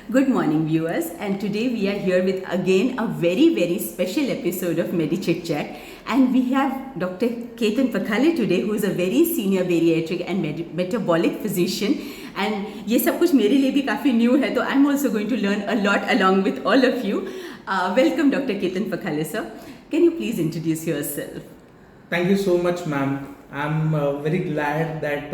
Good morning, viewers, and today we are here with again a very special episode of MediChit Chat, and we have Dr. Ketan Pakhale today, who is a very senior bariatric and metabolic physician. And ये सब कुछ मेरे लिए भी काफ़ी new है, तो I'm also going to learn a lot along with all of you. Welcome, Dr. Ketan Pakhale, sir. Can you please introduce yourself? Thank you so much, ma'am. I'm very glad that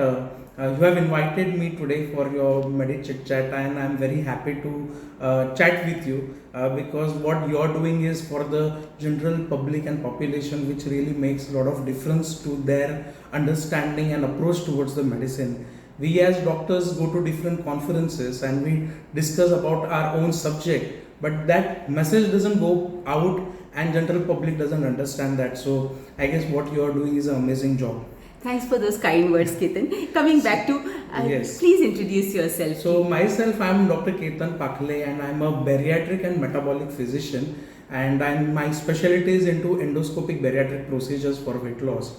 you have invited me today for your MediChit Chat, and I'm very happy to chat with you because what you're doing is for the general public and population, which really makes a lot of difference to their understanding and approach towards the medicine. We as doctors go to different conferences and we discuss about our own subject, but that message doesn't go out and general public doesn't understand that. So I guess what you are doing is an amazing job. Thanks for those kind words, Ketan. Coming back to, Yes. please introduce yourself. So myself, I'm Dr. Ketan Pakhale, and I'm a bariatric and metabolic physician, and my specialty is into endoscopic bariatric procedures for weight loss.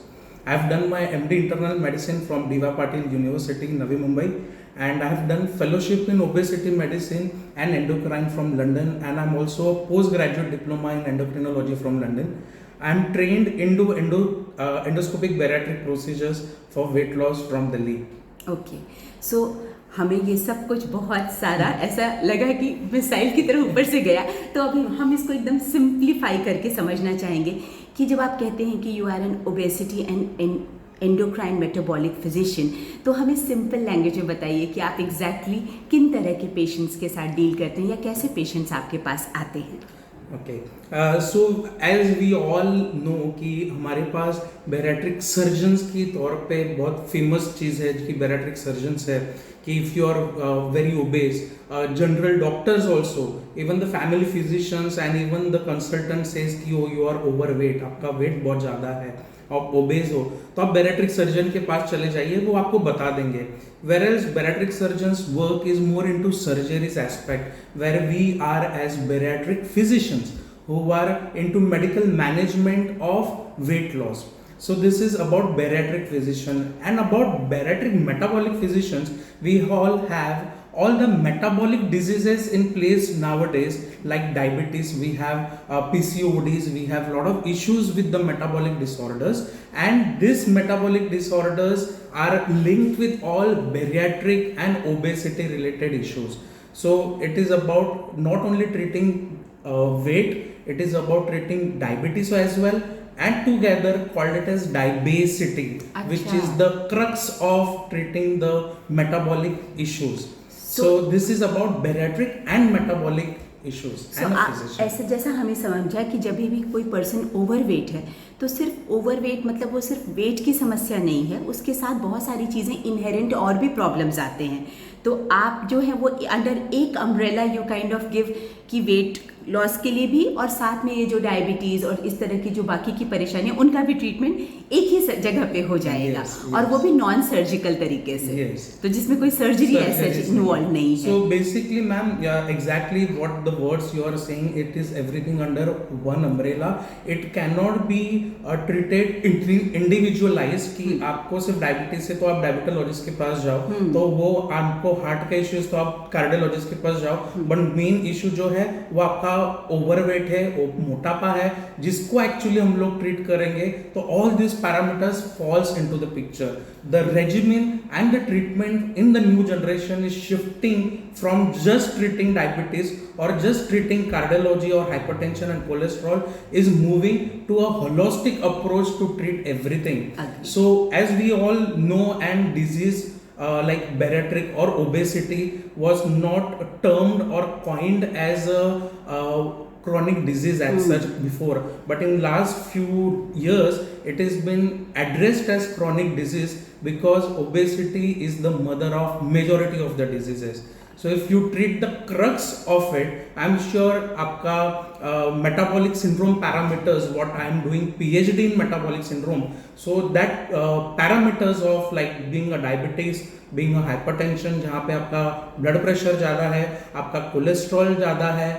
I've done my MD internal medicine from D.Y. Patil University, Navi Mumbai, and I have done fellowship in obesity medicine and endocrine from London, and I'm also a postgraduate diploma in endocrinology from London. I'm trained into endoscopic bariatric procedures for weight loss from Delhi. Okay so हमें ये सब कुछ बहुत सारा ऐसा लगा कि missile की तरह ऊपर से गया, तो अभी हम इसको एकदम सिंप्लीफाई करके समझना चाहेंगे कि जब आप कहते हैं कि you are an obesity and endocrine metabolic physician, तो हमें सिंपल लैंग्वेज में बताइए कि आप एग्जैक्टली किन तरह के पेशेंट्स के साथ डील करते हैं या कैसे पेशेंट्स आपके पास आते हैं. Okay so as we all know कि हमारे पास बैरियाट्रिक सर्जन्स की तौर पे बहुत फेमस चीज़ है कि बैरियाट्रिक सर्जन्स है कि if you are very obese, general doctors also, even the family physicians and even the consultant says कि यू आर ओवर वेट, आपका वेट बहुत ज़्यादा है, आप ओबेस हो, तो आप बैरियाट्रिक सर्जन के पास चले जाइए, वो आपको बता देंगे. Whereas bariatric surgeons work is more into surgeries aspect, where we are as bariatric physicians who are into medical management of weight loss. So this is about bariatric physician, and about bariatric metabolic physicians, we all have all the metabolic diseases in place nowadays, like diabetes, we have PCODs, we have a lot of issues with the metabolic disorders, and these metabolic disorders are linked with all bariatric and obesity related issues. So it is about not only treating weight, it is about treating diabetes as well, and together called it as diabesity, which is the crux of treating the metabolic issues. So this is about bariatric and metabolic issues. So ऐसे जैसा हमें समझा कि जब भी कोई person overweight है, तो सिर्फ ओवरवेट मतलब वो सिर्फ वेट की समस्या नहीं है, उसके साथ बहुत सारी चीज़ें इनहेरेंट और भी प्रॉब्लम्स आते हैं. तो आप जो है वो अंडर एक umbrella you kind of give कि वेट लॉस के लिए भी, और साथ में ये जो डायबिटीज़ और इस तरह की जो बाकी की परेशानी उनका भी ट्रीटमेंट एक ही जगह पे हो जाएगा. और वो भी नॉन सर्जिकल तरीके से. तो जिसमें कोई सर्जरी ऐसा इन्वॉल्व नहीं है. So basically ma'am, exactly what the words you are saying, it is everything under one umbrella. It can not be treated individualize कि आपको सिर्फ डायबिटीज है तो आप डायबिटोलॉजिस्ट के पास जाओ, तो वो आपको हार्ट का इश्यूज तो आप कार्डियोलॉजिस्ट के पास जाओ. बट मेन इशू जो है वो आपका ओवरवेट है, मोटापा है, जिसको एक्चुअली हम लोग ट्रीट करेंगे. तो all this parameters falls into the picture. The regimen and the treatment in the new generation is shifting from just treating diabetes और जस्ट ट्रीटिंग कार्डियोलॉजी और hypertension and cholesterol, is moving to a holistic approach to treat everything. So as we all know, and disease like bariatric or obesity was not termed or coined as a chronic disease as such before, but in last few years it has been addressed as chronic disease because obesity is the mother of majority of the diseases. So if you treat the crux of it, I'm sure आपका metabolic syndrome parameters, what I am doing PhD in metabolic syndrome, so that parameters of like being a diabetes, being a hypertension, जहाँ पे आपका blood pressure ज़्यादा है, आपका cholesterol ज़्यादा है,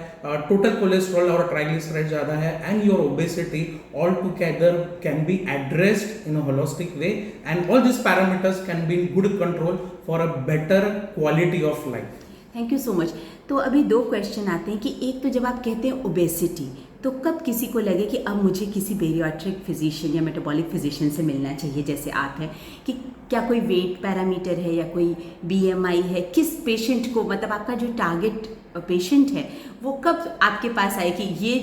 total cholesterol और ट्राइग्लिसराइड ज़्यादा है, and your obesity all together can be addressed in a holistic way, and all these parameters can be in good control for a better quality of life. Thank you so much. तो अभी दो question आते हैं कि एक तो जब आप कहते हैं ओबेसिटी, तो कब किसी को लगे कि अब मुझे किसी बेरियाट्रिक फिजिशियन या मेटाबॉलिक फिजिशियन से मिलना चाहिए, जैसे आप हैं, कि क्या कोई वेट पैरामीटर है या कोई बीएमआई है, किस पेशेंट को, मतलब आपका जो टारगेट पेशेंट है वो कब आपके पास आए कि ये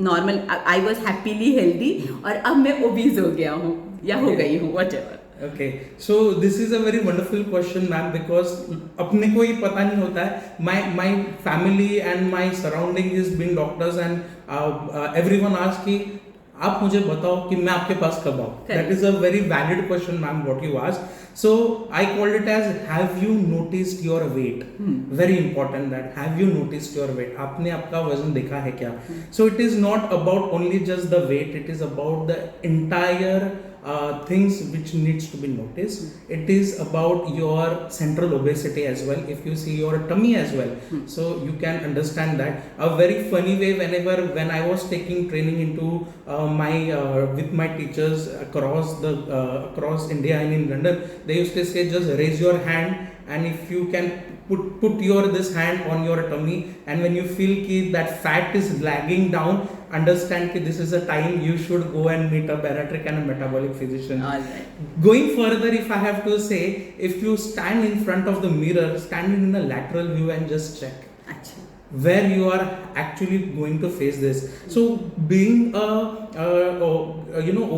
normal, I was happily healthy और अब मैं ओबीज हो गया हूँ या हो गई हूँ, what ever. Okay, so this is a very wonderful question, ma'am, because अपने को ही पता नहीं होता है. My family and my surrounding is being doctors and everyone asks कि आप मुझे बताओ कि मैं आपके पास कब आऊँ. That is a very valid question, ma'am, what you asked. So I called it as, have you noticed your weight? Very important that, have you noticed your weight? आपने आपका वजन देखा है क्या? So it is not about only just the weight, it is about the entire things which needs to be noticed. It is about your central obesity as well. If you see your tummy as well, so you can understand that. A very funny way, when I was taking training into with my teachers across India and in London, they used to say just raise your hand, and if you can put your this hand on your tummy, and when you feel ki that fat is lagging down, understand that this is a time you should go and meet a bariatric and a metabolic physician. All right. Going further, if I have to say, if you stand in front of the mirror, stand in a lateral view and just check अच्छा, where you are actually going to face this. So being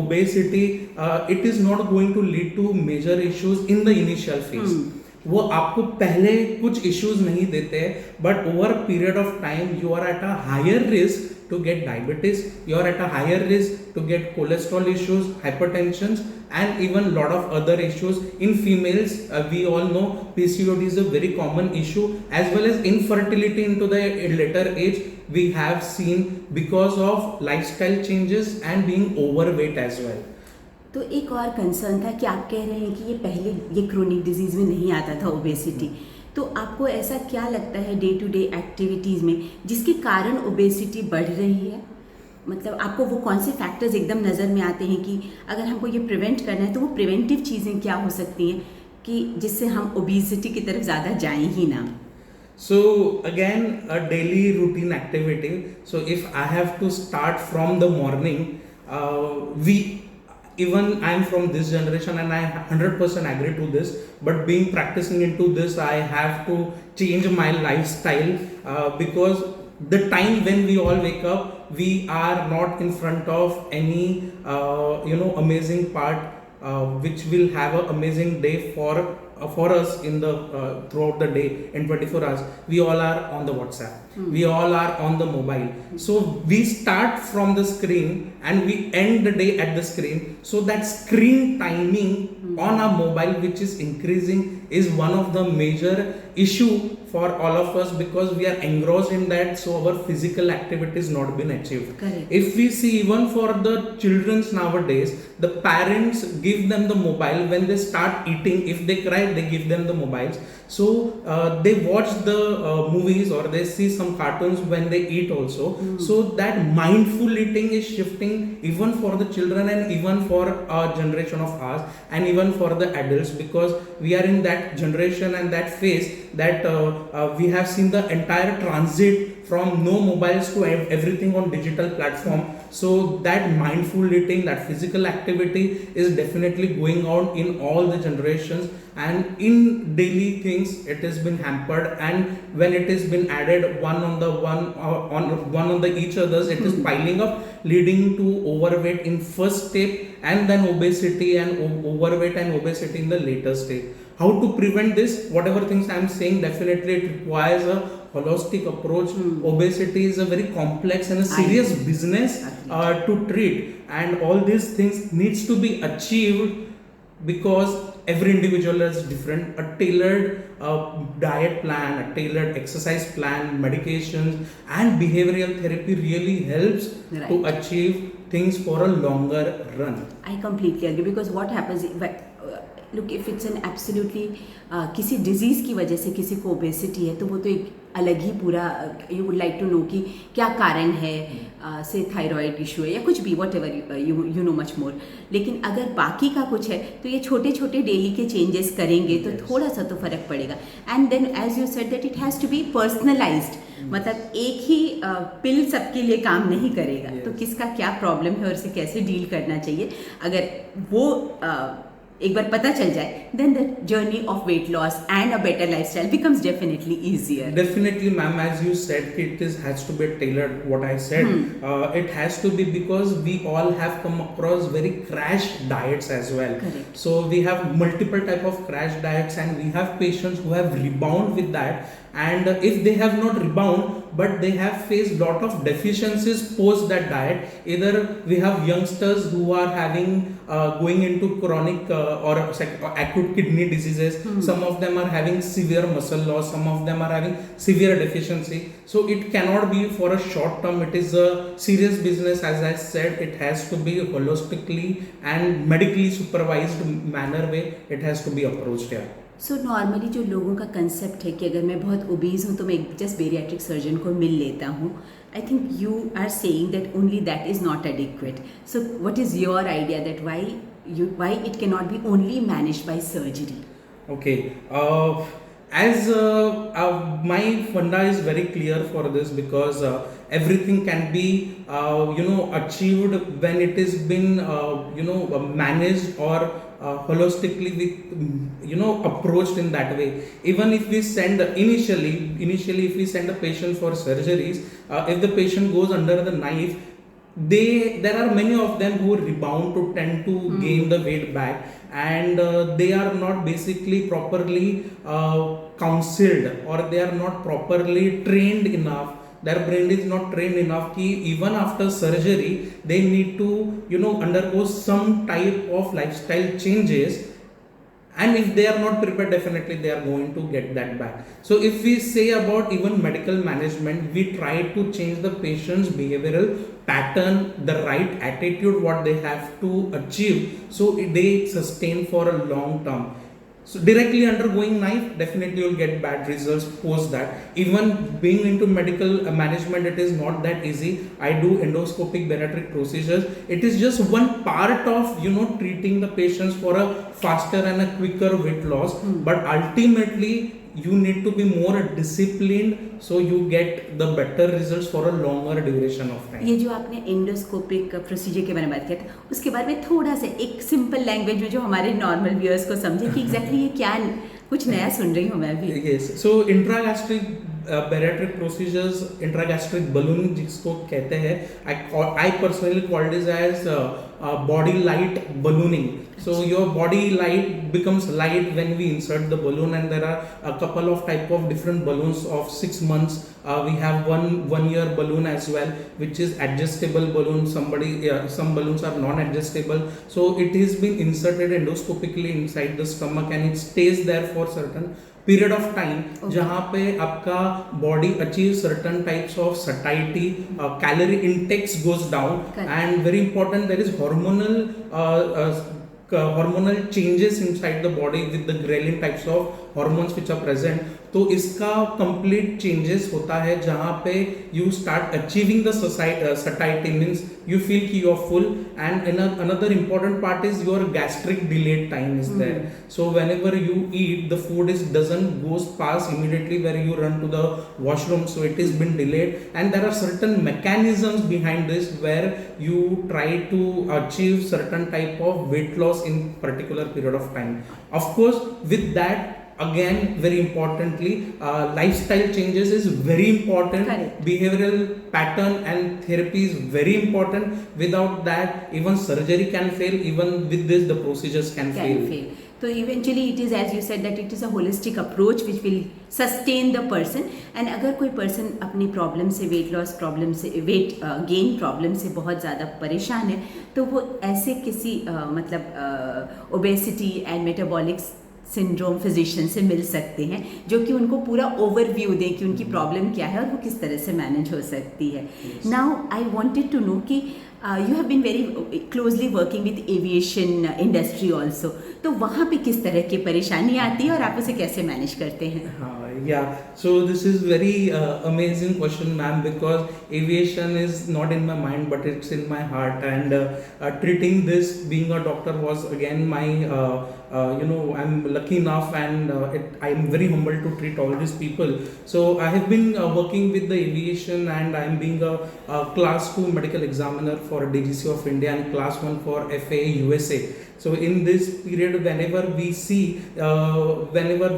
obesity, it is not going to lead to major issues in the initial phase. वो आपको पहले कुछ issues नहीं देते, but over period of time you are at a higher risk to get diabetes, you are at a higher risk to get cholesterol issues, hypertension, and even lot of other issues. In females, we all know PCOD is a very common issue, as well as infertility into the later age we have seen because of lifestyle changes and being overweight as well. तो एक और concern था कि आप कह रहे हैं कि ये पहले ये क्रोनिक डिजीज़ में नहीं आता था ओबेसिटी, तो आपको ऐसा क्या लगता है डे टू डे एक्टिविटीज़ में जिसके कारण ओबेसिटी बढ़ रही है? मतलब आपको वो कौन से फैक्टर्स एकदम नज़र में आते हैं कि अगर हमको ये प्रिवेंट करना है तो वो प्रिवेंटिव चीज़ें क्या हो सकती हैं कि जिससे हम ओबेसिटी की तरफ ज़्यादा जाएं ही ना? So again, a daily routine activity. So if I have to start from the morning, even I am from this generation and I 100% agree to this, but being practicing into this, I have to change my lifestyle because the time when we all wake up, we are not in front of any amazing part which will have an amazing day for us in the throughout the day in 24 hours. We all are on the WhatsApp, we all are on the mobile, so we start from the screen and we end the day at the screen. So that screen timing on our mobile which is increasing is one of the major issue for all of us, because we are engrossed in that, so our physical activity is not been achieved. Correct. If we see even for the children's nowadays, the parents give them the mobile when they start eating. If they cry, they give them the mobiles, so they watch the movies or they see some cartoons when they eat also. So that mindful eating is shifting even for the children and even for our generation of ours and even for the adults, because we are in that generation and that phase that we have seen the entire transit from no mobiles to everything on digital platform. So that mindful eating, that physical activity is definitely going on in all the generations, and in daily things it has been hampered, and when it has been added one on the each others, it is piling up, leading to overweight in first step, and then obesity and overweight and obesity in the later stage. How to prevent this? Whatever things I am saying, definitely it requires a holistic approach. Obesity is a very complex and a serious business to treat, and all these things needs to be achieved because every individual is different. A tailored diet plan, a tailored exercise plan, medications and behavioral therapy really helps to achieve things for a longer run. I completely agree, because what happens look if it's an absolutely किसी disease की वजह से किसी को obesity है तो वो तो एक अलग ही पूरा you would like to know कि क्या कारण है, से थायराइड इशू है या कुछ भी, what ever you know much more. लेकिन अगर बाकी का कुछ है तो ये छोटे छोटे डेली के चेंजेस करेंगे तो थोड़ा सा तो फ़र्क पड़ेगा। And then as you said that it has to be personalised, मतलब एक ही पिल सबके लिए काम नहीं करेगा। तो किसका क्या प्रॉब्लम है और उसे कैसे डील करना चाहिए, अगर वो एक बार पता चल जाए, then the journey of weight loss and a better lifestyle becomes definitely easier. Definitely, ma'am, as you said, has to be tailored. What I said, it has to be because we all have come across very crash diets as well. Correct. So we have multiple type of crash diets, and we have patients who have rebound with that. And if they have not rebound, but they have faced lot of deficiencies post that diet, either we have youngsters who are having going into chronic or acute kidney diseases. Some of them are having severe muscle loss, some of them are having severe deficiency. So it cannot be for a short term, it is a serious business. As I said, it has to be holistically and medically supervised manner way it has to be approached here. So normally जो लोगों का concept है कि अगर मैं बहुत obese हूँ तो मैं जस्ट बेरियाट्रिक सर्जन को मिल लेता हूँ, I think you are saying that only that is not adequate. So what is your idea that why it can not be only managed by surgery? Okay, as my funda is very clear for this, because everything can be achieved when it is been managed or holistically with approached in that way. Even if we send initially if we send a patient for surgeries, if the patient goes under the knife, there are many of them who rebound to tend to gain the weight back, and they are not basically properly counseled, or they are not properly trained enough. Their brain is not trained enough ki even after surgery they need to undergo some type of lifestyle changes, and if they are not prepared, definitely they are going to get that back. So if we say about even medical management, we try to change the patient's behavioral pattern, the right attitude what they have to achieve, so they sustain for a long term. So directly undergoing knife, definitely you'll get bad results post that. Even being into medical management, it is not that easy. I do endoscopic bariatric procedures. It is just one part of treating the patients for a faster and a quicker weight loss. But ultimately you need to be more disciplined, so you get the better results for a longer duration of time. ये जो आपने endoscopic procedure के बारे में बात किया था, उसके बारे में थोड़ा सा एक सिंपल लैंग्वेज में जो हमारे नॉर्मल व्यूअर्स को समझे कि एग्जैक्टली ये क्या, कुछ नया सुन रही हूँ मैं भी। Yes, so intragastric bariatric procedures, intragastric balloon जिसको कहते हैं, I personally call this as body light ballooning. So your body light becomes light when we insert the balloon, and there are a couple of type of different balloons of 6 months. We have one year balloon as well, which is adjustable balloon. Some balloons are non-adjustable. So it has been inserted endoscopically inside the stomach, and it stays there for certain period of time, जहाँ पे आपका body achieves certain types of satiety, calorie intakes goes down. Correct. And very important, there is hormonal changes inside the body with the ghrelin types of hormones which are present. तो इसका complete changes होता है जहाँ पे you start achieving the satiety, means you feel कि you are full, and another important part is your gastric delayed time is there. So whenever you eat, the food doesn't goes past immediately where you run to the washroom, so it has been delayed, and there are certain mechanisms behind this where you try to achieve certain type of weight loss in particular period of time. Of course, with that, again, very importantly, lifestyle changes is very important. Correct. Behavioral pattern and therapy is very important. Without that, even surgery can fail. Even with this, the procedures can fail. So eventually it is, as you said, that it is a holistic approach which will sustain the person. And अगर कोई person अपनी problem से, weight loss problem से, weight gain problem से बहुत ज़्यादा परेशान है, तो वो ऐसे किसी मतलब ओबेसिटी एंड मेटाबॉलिक्स सिंड्रोम फिजिशियन से मिल सकते हैं, जो कि उनको पूरा ओवरव्यू दें कि उनकी प्रॉब्लम क्या है और वो किस तरह से मैनेज हो सकती है. Now I wanted to know कि you have been very closely working with aviation industry also, तो वहाँ पे किस तरह की परेशानी आती है और आप उसे कैसे मैनेज करते हैं? Yeah, so this is very amazing question, ma'am, because aviation is not in my mind, but it's in my heart. And treating this, being a doctor, was again my, I'm lucky enough, and I'm very humble to treat all these people. So I have been working with the aviation, and I'm being a class 2 medical examiner for DGC of India and class 1 for FAA USA. So in this period, whenever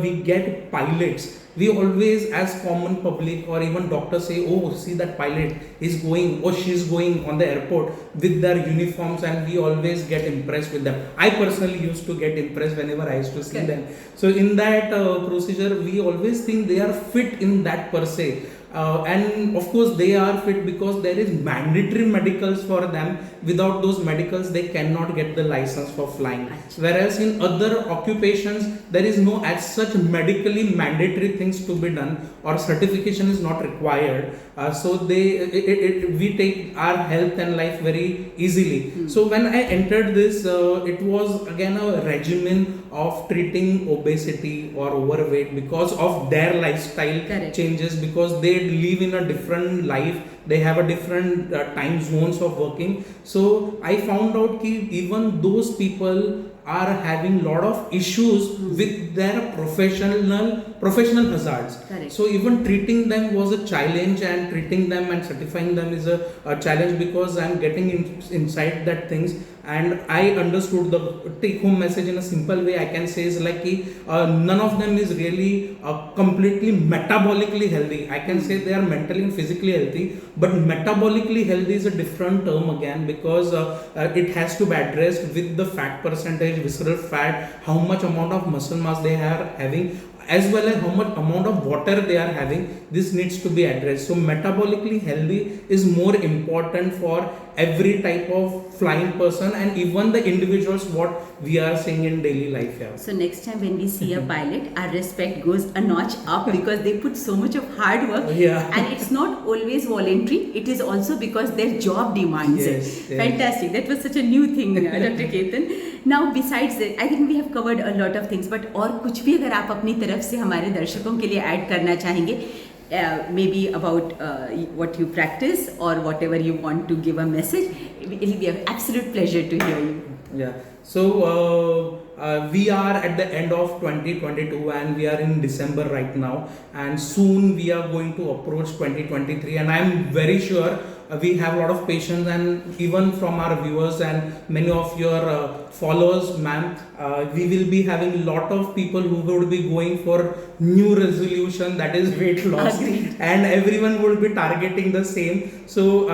we get pilots, we always, as common public or even doctors, say, oh, see that pilot is going or she's going on the airport with their uniforms, and we always get impressed with them. I personally used to get impressed whenever I used to see them. So in that procedure, we always think they are fit in that per se. And of course they are fit because there is mandatory medicals for them. Without those medicals they cannot get the license for flying. Whereas in other occupations there is no as such medically mandatory things to be done, or certification is not required. So we take our health and life very easily. So when I entered this, it was again a regimen of treating obesity or overweight because of their lifestyle changes, because they live in a different life, they have a different time zones of working. So I found out that even those people are having lot of issues with their professional hazards. So even treating them was a challenge, and treating them and certifying them is a challenge, because I'm getting inside that things. And I understood the take home message in a simple way. I can say is like none of them is really completely metabolically healthy. I can say they are mentally and physically healthy, but metabolically healthy is a different term again, because it has to be addressed with the fat percentage, visceral fat, how much amount of muscle mass they are having, as well as how much amount of water they are having. This needs to be addressed. So metabolically healthy is more important for every type of flying person, and even the individuals what we are seeing in daily life. So next time when we see a pilot, our respect goes a notch up, because they put so much of hard work. And it's not always voluntary, it is also because their job demands it. Fantastic. That was such a new thing, Dr. Ketan. Now besides that, I think we have covered a lot of things, but और कुछ भी अगर आप अपनी तरफ से हमारे दर्शकों के लिए ऐड करना चाहेंगे, maybe about what you practice or whatever you want to give a message, it will be an absolute pleasure to hear you. So we are at the end of 2022 and we are in December right now, and soon we are going to approach 2023, and I am very sure we have a lot of patience, and even from our viewers and many of your followers, ma'am, we will be having a lot of people who would be going for new resolution, that is weight loss. Agreed. And everyone would be targeting the same. So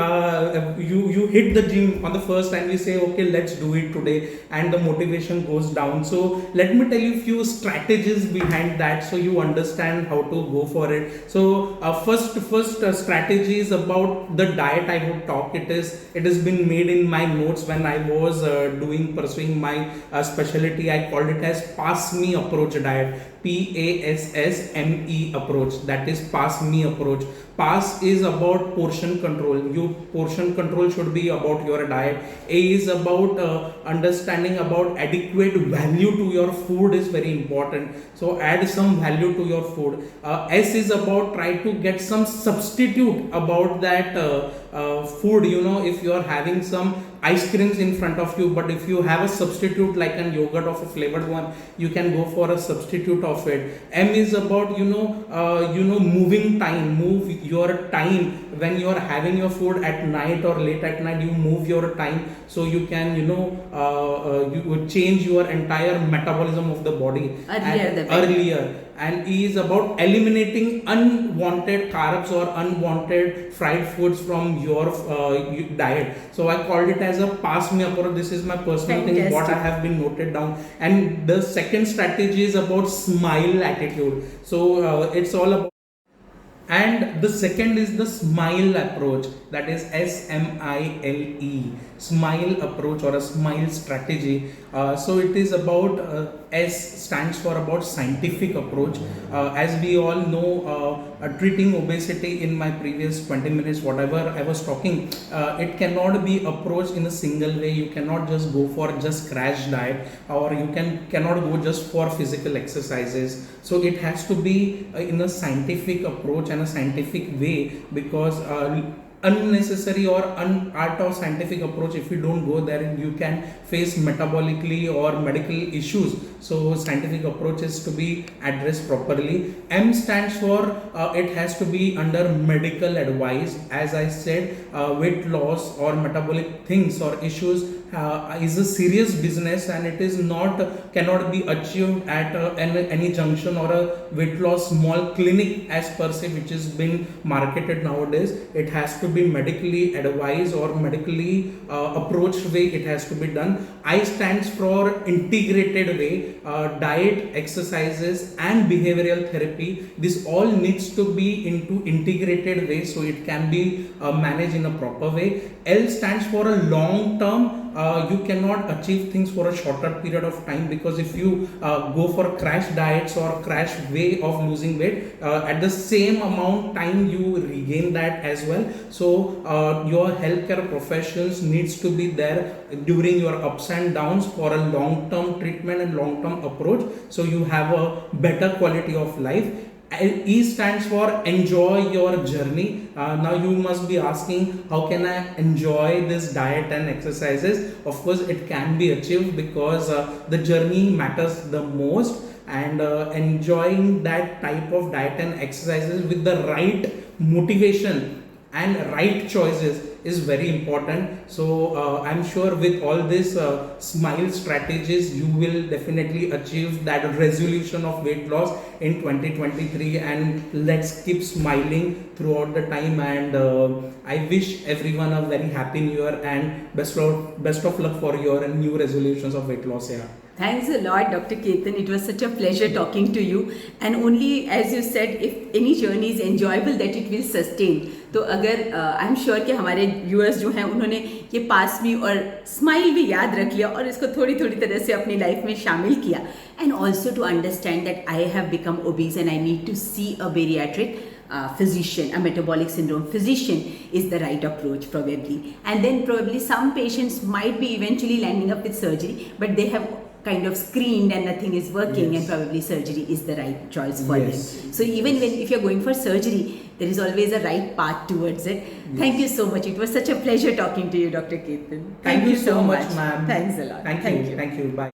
you hit the gym on the first time, you say okay, let's do it today, and the motivation goes down. So let me tell you few strategies behind that, so you understand how to go for it. So first strategy is about the diet. I would talk. It has been made in my notes when I was pursuing my specialty. I called it as PASSME approach diet. PASSME approach. That is PASSME approach. PASS is about portion control. Portion control should be about your diet. A is about understanding about adequate value to your food is very important. So add some value to your food. S is about try to get some substitute about that food. You know, if you are having some ice creams in front of you, but if you have a substitute like an yogurt of a flavored one, you can go for a substitute of it. M is about moving time. Move your time when you are having your food at night or late at night. You move your time so you can you would change your entire metabolism of the body earlier. And E is about eliminating unwanted carbs or unwanted fried foods from your diet. So I called it as a PASSME approach. This is my personal thing, what I have been noted down. And the second strategy is about smile attitude. So it's all about, And the second is the smile approach, that is SMILE, smile approach or a smile strategy. So it is about S stands for about scientific approach. As we all know, treating obesity in my previous 20 minutes whatever I was talking, it cannot be approached in a single way. You cannot just go for just crash diet, or you cannot go just for physical exercises. So it has to be in a scientific approach and a scientific way, because unnecessary or art of scientific approach, if you don't go there, you can face metabolically or medical issues. So scientific approach is to be addressed properly. M stands for it has to be under medical advice. As I said, weight loss or metabolic things or issues is a serious business, and it is cannot be achieved at any junction or a weight loss small clinic as per se, which is being marketed nowadays. It has to be medically advised or medically approached way it has to be done. I stands for integrated way, diet, exercises and behavioral therapy. This all needs to be into integrated way, so it can be managed in a proper way. L stands for a long term. You cannot achieve things for a shorter period of time, because if you go for crash diets or crash way of losing weight, at the same amount time you regain that as well. So your healthcare professionals needs to be there during your ups and downs for a long term treatment and long term approach, so you have a better quality of life. E stands for enjoy your journey. Now you must be asking, how can I enjoy this diet and exercises? Of course it can be achieved, because the journey matters the most, and enjoying that type of diet and exercises with the right motivation and right choices is very important. So I'm sure with all this smile strategies, you will definitely achieve that resolution of weight loss in 2023, and let's keep smiling throughout the time. And I wish everyone a very happy new year, and best of luck for your new resolutions of weight loss. Yeah. Thanks a lot, Dr. Ketan. It was such a pleasure talking to you. And only, as you said, if any journey is enjoyable, that it will sustain. तो अगर I am sure कि हमारे viewers जो हैं उन्होंने ये पास मी और smile भी याद रख लिया और इसको थोड़ी थोड़ी तरह से अपनी लाइफ में शामिल किया. And also to understand that I have become obese and I need to see a bariatric physician, a metabolic syndrome physician is the right approach probably. And then probably some patients might be eventually landing up with surgery, but they have kind of screened and nothing is working, and probably surgery is the right choice for them. So even if you're going for surgery, there is always a right path towards it. Thank you so much. It was such a pleasure talking to you, Dr. Ketan. Thank you so much, ma'am. Thanks a lot. Thank you. Bye.